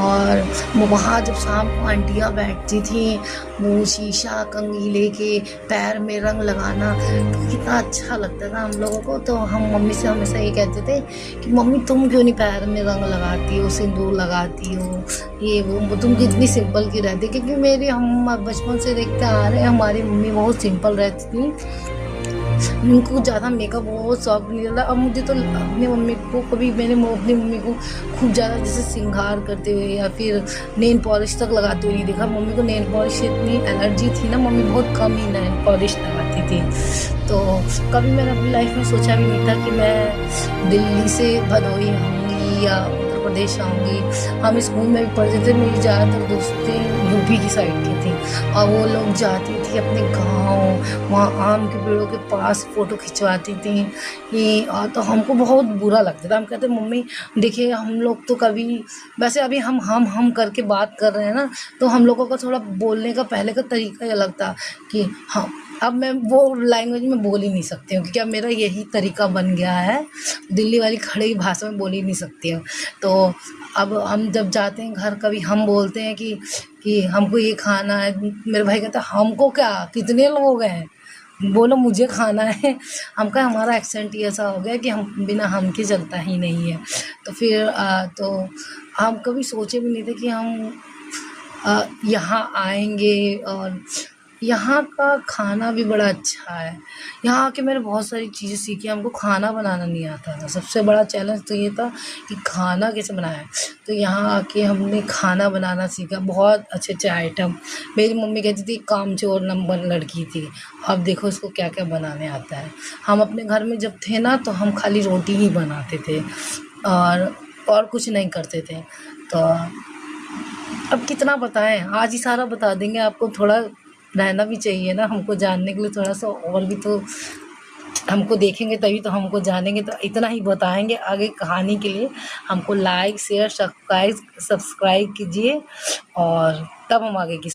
और वहाँ जब शाम को आंटियाँ बैठती थीं, वो शीशा कंघी लेके पैर में रंग लगाना, तो कितना अच्छा लगता था हम लोगों को। तो हम मम्मी से हमेशा ये कहते थे कि मम्मी तुम क्यों नहीं पैर में रंग लगाती हो, सिंदूर लगाती हो, ये वो तुम कितनी सिंपल की रहती। क्योंकि हम बचपन से देखते आ रहे हैं, हमारी मम्मी बहुत सिंपल रहती थी, उनको ज़्यादा मेकअप बहुत शौक नहीं था। अब मुझे तो अपनी मम्मी को कभी मैंने अपनी मम्मी को खूब ज़्यादा जैसे श्रृंगार करते हुए या फिर नेल पॉलिश तक लगाते हुए नहीं देखा। मम्मी को नेल पॉलिश से इतनी एलर्जी थी ना, मम्मी बहुत कम ही नेल पॉलिश लगाती थी। तो कभी मैंने अपनी लाइफ में सोचा भी नहीं था कि मैं दिल्ली से भदोही आऊँगी या उत्तर प्रदेश आऊँगी। हम स्कूल में भी पढ़ते थे, मेरी ज़्यादातर दोस्तें यूपी की साइड की थी और वो लोग जाती थी अपने गाँव, वहाँ आम के पेड़ों के पास फ़ोटो खिंचवाती थी कि तो हमको बहुत बुरा लगता था। हम कहते मम्मी देखिए हम लोग तो कभी वैसे अभी हम करके बात कर रहे हैं ना, तो हम लोगों का थोड़ा बोलने का पहले का तरीका ही अलग था कि हाँ, अब मैं वो लैंग्वेज में बोल ही नहीं सकती हूँ क्योंकि अब मेरा यही तरीका बन गया है, दिल्ली वाली खड़ी भाषा में बोल ही नहीं सकती हूँ। तो अब हम जब जाते हैं घर, कभी हम बोलते हैं कि हमको ये खाना है, मेरे भाई कहता है हमको क्या, कितने लोग हैं, बोलो मुझे खाना है। हम कहा हमारा एक्सेंट ही ऐसा हो गया कि हम बिना हम के चलता ही नहीं है। तो फिर तो हम कभी सोचे भी नहीं थे कि हम यहाँ आएंगे। और यहाँ का खाना भी बड़ा अच्छा है। यहाँ आके मैंने बहुत सारी चीज़ें सीखी। हमको खाना बनाना नहीं आता था, सबसे बड़ा चैलेंज तो ये था कि खाना कैसे बनाएं। तो यहाँ आके हमने खाना बनाना सीखा, बहुत अच्छे अच्छे आइटम। मेरी मम्मी कहती थी कामचोर नंबर लड़की थी, अब देखो इसको क्या क्या बनाने आता है। हम अपने घर में जब थे ना, तो हम खाली रोटी ही बनाते थे और कुछ नहीं करते थे। तो अब कितना बताएं, आज ही सारा बता देंगे आपको, थोड़ा रहना भी चाहिए ना हमको जानने के लिए, थोड़ा सा और भी तो हमको देखेंगे तभी तो हमको जानेंगे। तो इतना ही बताएंगे, आगे कहानी के लिए हमको लाइक शेयर सब्सक्राइब कीजिए और तब हम आगे की